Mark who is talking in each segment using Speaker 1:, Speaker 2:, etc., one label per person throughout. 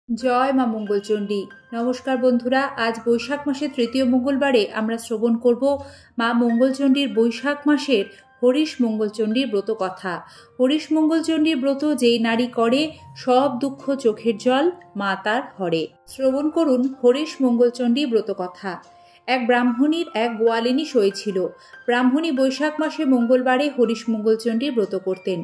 Speaker 1: জয় মা মঙ্গলচণ্ডী। নমস্কার বন্ধুরা, আজ বৈশাখ মাসের তৃতীয় মঙ্গলবারে আমরা শ্রবণ করব মা মঙ্গলচণ্ডীর বৈশাখ মাসের হরিশ মঙ্গলচণ্ডীর ব্রত কথা। হরিশ মঙ্গলচণ্ডীর ব্রত যেই নারী করে, সব দুঃখ চোখের জল মা তার হরে। শ্রবণ করুন হরিশ মঙ্গলচণ্ডী ব্রত কথা। এক ব্রাহ্মণীর এক গোয়ালিনী সই ছিল। ব্রাহ্মণী বৈশাখ মাসে মঙ্গলবারে হরিশ মঙ্গলচণ্ডীর ব্রত করতেন।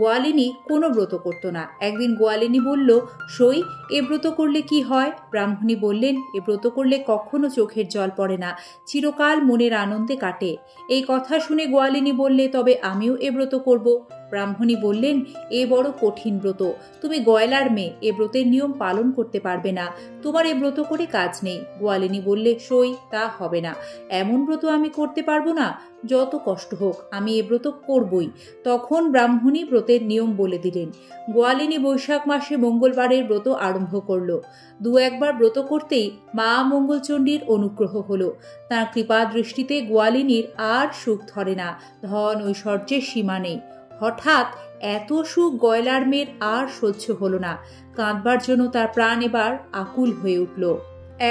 Speaker 1: গোয়ালিনী কোনো ব্রত করত না। একদিন গোয়ালিনী বলল, সই, এ ব্রত করলে কি হয়? ব্রাহ্মণী বললেন, এ ব্রত করলে কখনো চোখের জল পড়ে না, চিরকাল মনের আনন্দে কাটে। এই কথা শুনে গোয়ালিনী বললে, তবে আমিও এ ব্রত করব। ব্রাহ্মণী বললেন, এ বড় কঠিন ব্রত, তুমি গয়লার মেয়ে, এ ব্রতের নিয়ম পালন করতে পারবে না, তোমার এ ব্রত করে কাজ নেই। গোয়ালিনী বললে, সই, তা হবে না, এমন ব্রত আমি করতে পারবো না, যত কষ্ট হোক আমি এ ব্রত করবই। তখন ব্রাহ্মণী ব্রতের নিয়ম বলে দিলেন। গোয়ালিনী বৈশাখ মাসে মঙ্গলবারের ব্রত আরম্ভ করল। দু একবার ব্রত করতেই মা মঙ্গলচণ্ডীর অনুগ্রহ হলো। তাঁর কৃপা দৃষ্টিতে গোয়ালিনীর আর সুখ ধরে না, ধন ঐশ্বর্যের সীমা নেই। হঠাৎ এত সুখ গয়লার মেয়ের আর সহ্য হলো না। কাঁদবার জন্য তার প্রাণ এবার আকুল হয়ে উঠল।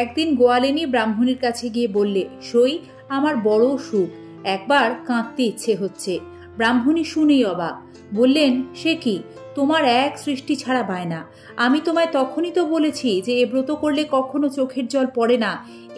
Speaker 1: একদিন গোয়ালিনী ব্রাহ্মণীর কাছে গিয়ে বললে, সই, আমার বড় সুখ, একবার কাঁদতে ইচ্ছে হচ্ছে। ব্রাহ্মণী শুনেই অবাক। বললেন, সে কি, তোমার এক সৃষ্টি ছাড়া বায়না, আমি তোমায় তখনই তো বলেছি যে এ ব্রত করলে কখনো চোখের জল পড়ে না,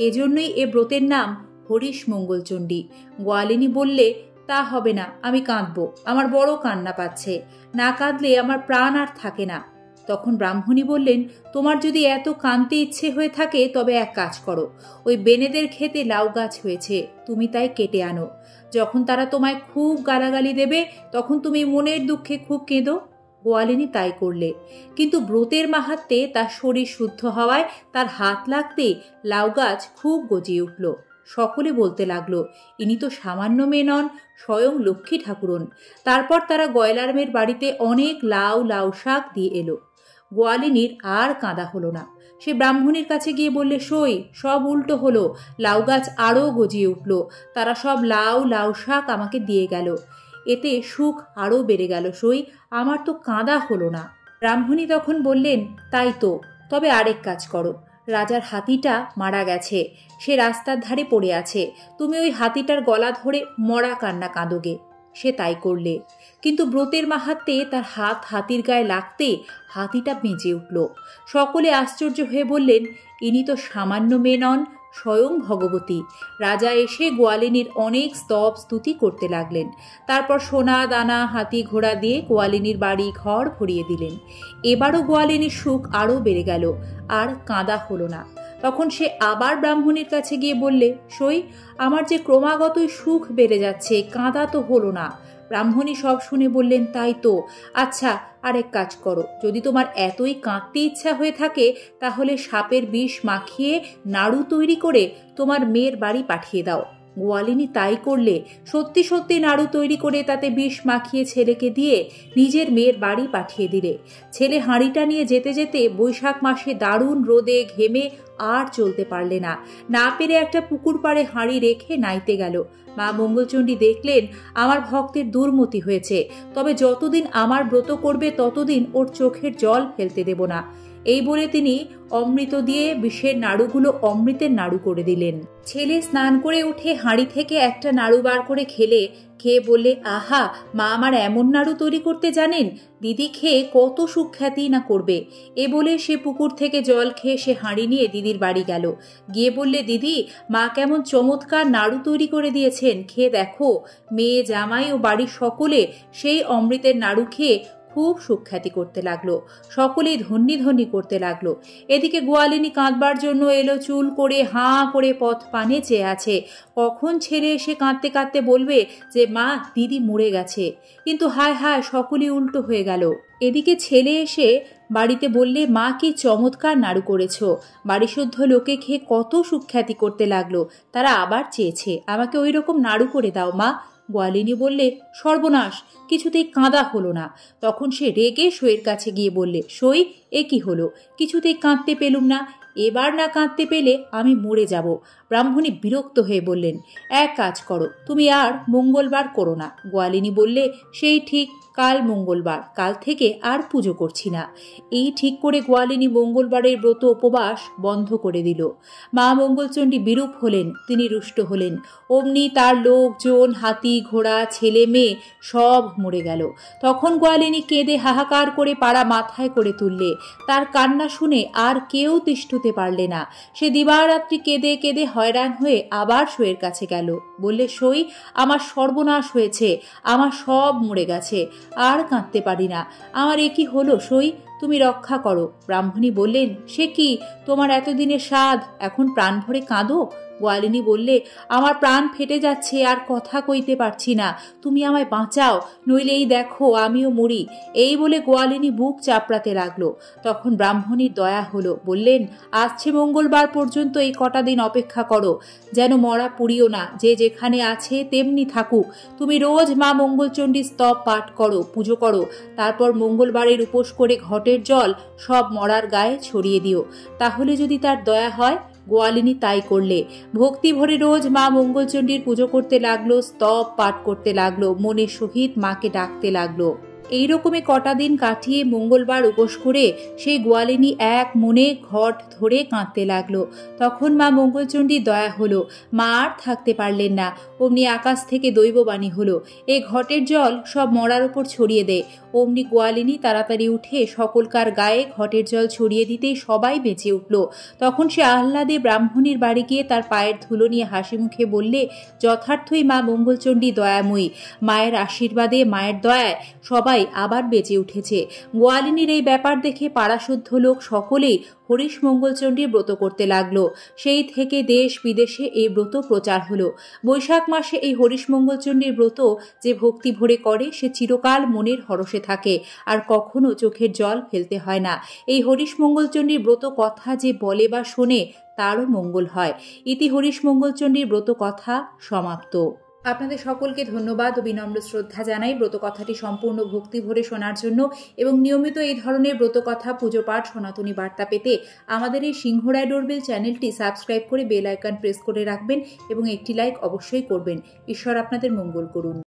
Speaker 1: এজন্যই এ ব্রতের নাম হরিশ মঙ্গলচণ্ডী। গোয়ালিনী বললে, তা হবে না, আমি কাঁদবো, আমার বড় কান্না পাচ্ছে, না কাঁদলে আমার প্রাণ আর থাকে না। তখন ব্রাহ্মণী বললেন, তোমার যদি এত কাঁদতে ইচ্ছে হয়ে থাকে তবে এক কাজ করো, ওই বেনেদের ক্ষেতে লাউ গাছ হয়েছে, তুমি তাই কেটে আনো। যখন তারা তোমায় খুব গালাগালি দেবে তখন তুমি মনের দুঃখে খুব কেঁদো। গোয়ালিনী তাই করলে, কিন্তু ব্রতের মাহাত্ম্যে তার শরীর শুদ্ধ হওয়ায় তার হাত লাগতে লাউ গাছ খুব গজিয়ে উঠল। সকলে বলতে লাগলো, ইনি তো সামান্য মেয়ে নন, স্বয়ং লক্ষ্মী ঠাকুরন। তারপর তারা গয়লার মেয়ের বাড়িতে অনেক লাউ শাক দিয়ে এলো। গোয়ালিনীর আর কাঁদা হলো না। সে ব্রাহ্মণীর কাছে গিয়ে বললে, সই, সব উল্টো হলো, লাউ গাছ আরও গজিয়ে উঠল, তারা সব লাউ শাক আমাকে দিয়ে গেল, এতে সুখ আরও বেড়ে গেল, সই, আমার তো কাঁদা হলো না। ব্রাহ্মণী তখন বললেন, তাই তো, তবে আরেক কাজ করো, রাজার হাতিটা মারা গেছে, সে রাস্তার ধারে পড়ে আছে, তুমি ওই হাতিটার গলা ধরে মরা কান্না কাঁদোগে। সে তাই করলে, কিন্তু ব্রতের মাহাত্ম্যে তার হাত হাতির গায়ে লাগতে হাতিটা বেঁচে উঠল। সকলে আশ্চর্য হয়ে বললেন, ইনি তো সামান্য মেয়ে নন, স্বয়ং ভগবতী। রাজা এসে গোয়ালিনীর অনেক স্তব স্তুতি করতে লাগলেন। তারপর সোনা দানা হাতি ঘোড়া দিয়ে গোয়ালিনীর বাড়ি ঘর ভরিয়ে দিলেন। এবারও গোয়ালিনীর সুখ আরও বেড়ে গেল, আর কাঁদা হলো না। তখন সে আবার ব্রাহ্মণীর কাছে গিয়ে বললে, সই, আমার যে ক্রমাগতই সুখ বেড়ে যাচ্ছে, কাঁদা তো হলো না। ব্রাহ্মণী সব শুনে বললেন, তাই তো, আচ্ছা আরেক কাজ করো, যদি তোমার এতই কাঁদতে ইচ্ছা হয়ে থাকে তাহলে সাপের বিষ মাখিয়ে নাড়ু তৈরি করে তোমার মেয়ের বাড়ি পাঠিয়ে দাও। গোয়ালিনী তাই করলে, সত্যি সত্যি নাড়ু তৈরি করে তাতে বিষ মাখিয়ে ছেলেকে দিয়ে নিজের মেয়ের বাড়ি পাঠিয়ে দিলে। ছেলে হাঁড়িটা নিয়ে যেতে যেতে বৈশাখ মাসে দারুণ রোদে ঘেমে আর চলতে পারলে না, না পেরে একটা পুকুর পাড়ে হাঁড়ি রেখে নাইতে গেল। মা মঙ্গলচণ্ডী দেখলেন, আমার ভক্তের দুর্মতি হয়েছে, তবে যতদিন আমার ব্রত করবে ততদিন ওর চোখের জল ফেলতে দেব না। এই বলে তিনি অমৃত দিয়ে বিষের নাড়ুগুলো অমৃতের নাড়ু করে দিলেন। ছেলে স্নান করে উঠে হাঁড়ি থেকে একটা নাড়ু বার করে খেয়ে বললে, আহা, মা আমার এমন নাড়ু তৈরি করতে জানেন, দিদি খেয়ে কত সুখ্যাতি না করবে। এ বলে সে পুকুর থেকে জল খেয়ে সে হাঁড়ি নিয়ে দিদির বাড়ি গেল। গিয়ে বললে, দিদি, মা কেমন চমৎকার নাড়ু তৈরি করে দিয়েছেন, খেয়ে দেখো। মেয়ে জামাই ও বাড়ির সকলে সেই অমৃতের নাড়ু খেয়ে খুব সুখ্যাতি করতে লাগলো, সকলেই ধন্যি ধন্যি করতে লাগলো। এদিকে গোয়ালিনী কাঁদবার জন্য এলো, চুল করে হাঁ করে পথ পানে চেয়ে আছে, কখন ছেড়ে এসে কাঁদতে কাঁদতে বলবে যে মা, দিদি মরে গেছে। কিন্তু হায় হায়, সকলেই উল্টো হয়ে গেল। এদিকে ছেলে এসে বাড়িতে বললে, মা কি চমৎকার নাড়ু করেছ, বাড়িশুদ্ধ লোকে খেয়ে কত সুখ্যাতি করতে লাগলো, তারা আবার চেয়েছে, আমাকে ওই রকম নাড়ু করে দাও মা। গোয়ালিনী বললে, সর্বনাশ, কিছুতেই কাঁদা হলো না। তখন সে রেগে সইয়ের কাছে গিয়ে বললে, সই, এ কি হলো, কিছুতেই কাঁদতে পেলুম না, এবার না কাঁদতে পেলে আমি মরে যাব। ব্রাহ্মণী বিরক্ত হয়ে বললেন, এক কাজ করো, তুমি আর মঙ্গলবার করো না। গোয়ালিনী বললে, সেই ঠিক, কাল মঙ্গলবার, কাল থেকে আর পুজো করছি না। এই ঠিক করে গোয়ালিনী মঙ্গলবারের ব্রত উপবাস বন্ধ করে দিল। মা মঙ্গলচণ্ডী বিরূপ হলেন, তিনি রুষ্ট হলেন। অমনি তার লোকজন, হাতি ঘোড়া ছেলে মেয়ে সব মরে গেল। তখন গোয়ালিনী কেঁদে হাহাকার করে পাড়া মাথায় করে তুললে। তার কান্না শুনে আর কেউ তিষ্ঠতে পারলে না। সে দিবারাত্রি কেঁদে কেঁদে হয়রান হয়ে আবার সইয়ের কাছে গেল। বললে, সই, আমার সর্বনাশ হয়েছে, আমার সব মরে গেছে, আর কাঁদতে পারি না। আমার এ কি হলো সই, তুমি রক্ষা করো। ব্রাহ্মণী বললেন, সে কি, তোমার এতদিনের সাধ, এখন প্রাণ ভরে কাঁদো? গোয়ালিনী বললে, আমার প্রাণ ফেটে যাচ্ছে, আর কথা কইতে পারছি না, তুমি আমায় বাঁচাও, নইলে এই দেখো আমিও মরি। এই বলে গোয়ালিনী বুক চাপড়াতে লাগলো। তখন ব্রাহ্মণীর দয়া হলো, বললেন, আসছে মঙ্গলবার পর্যন্ত এই কটা দিন অপেক্ষা করো, যেন মরা পুড়িও না, যে যেখানে আছে তেমনি থাকুক। তুমি রোজ মা মঙ্গলচণ্ডীর স্তব পাঠ করো, পুজো করো, তারপর মঙ্গলবারের উপোস করে ঘটের জল সব মরার গায়ে ছড়িয়ে দিও, তাহলে যদি তার দয়া হয়। গোয়ালিনী তাই করলে। ভক্তি ভরে রোজ মা মঙ্গলচণ্ডীর পুজো করতে লাগলো, স্তব পাঠ করতে লাগলো, মনের সহিত মাকে ডাকতে লাগলো। এইরকমে কটা দিন কাটিয়ে মঙ্গলবার উপোস করে সেই গোয়ালিনী এক মনে ঘট ধরে কাঁদতে লাগলো। তখন মা মঙ্গলচণ্ডীর দয়া হলো, মা আর থাকতে পারলেন না। অমনি আকাশ থেকে দৈববাণী হলো, এই ঘটের জল সব মরার উপর ছড়িয়ে দে। অমনি গোয়ালিনী তাড়াতাড়ি উঠে সকলকার গায়ে ঘটের জল ছড়িয়ে দিতেই সবাই বেঁচে উঠল। তখন সে আহ্লাদে ব্রাহ্মণীর বাড়ি গিয়ে তার পায়ের ধুলো নিয়ে হাসি মুখে বললে, যথার্থই মা মঙ্গলচণ্ডী দয়াময়ী, মায়ের আশীর্বাদে, মায়ের দয়ায় সবাই আবার বেঁচে উঠেছে। গোয়ালিনীর এই ব্যাপার দেখে পাড়াশুদ্ধ লোক সকলেই হরিশ মঙ্গলচণ্ডীর ব্রত করতে লাগলো। সেই থেকে দেশ বিদেশে এই ব্রত প্রচার হলো। বৈশাখ মাসে এই হরিশ মঙ্গলচণ্ডীর ব্রত যে ভক্তি ভরে করে, সে চিরকাল মনের হরষে থাকে, আর কখনো চোখের জল ফেলতে হয় না। এই হরিশ মঙ্গলচণ্ডীর ব্রত কথা যে বলে বা শোনে, তারও মঙ্গল হয়। ইতি হরিশ মঙ্গলচণ্ডীর ব্রত কথা সমাপ্ত। আপনাদের সকলকে ধন্যবাদ ও বিনম্র শ্রদ্ধা জানাই ব্রত কথাটি সম্পূর্ণ ভক্তি ভরে শোনার জন্য, এবং নিয়মিত এই ধরনের ব্রত কথা, পুজো পাঠ, সনাতনী বার্তা পেতে আমাদের এই সিংহরায় ডোরবেল চ্যানেলটি সাবস্ক্রাইব করে বেল আইকন প্রেস করে রাখবেন এবং একটি লাইক অবশ্যই করবেন। ঈশ্বর আপনাদের মঙ্গল করুন।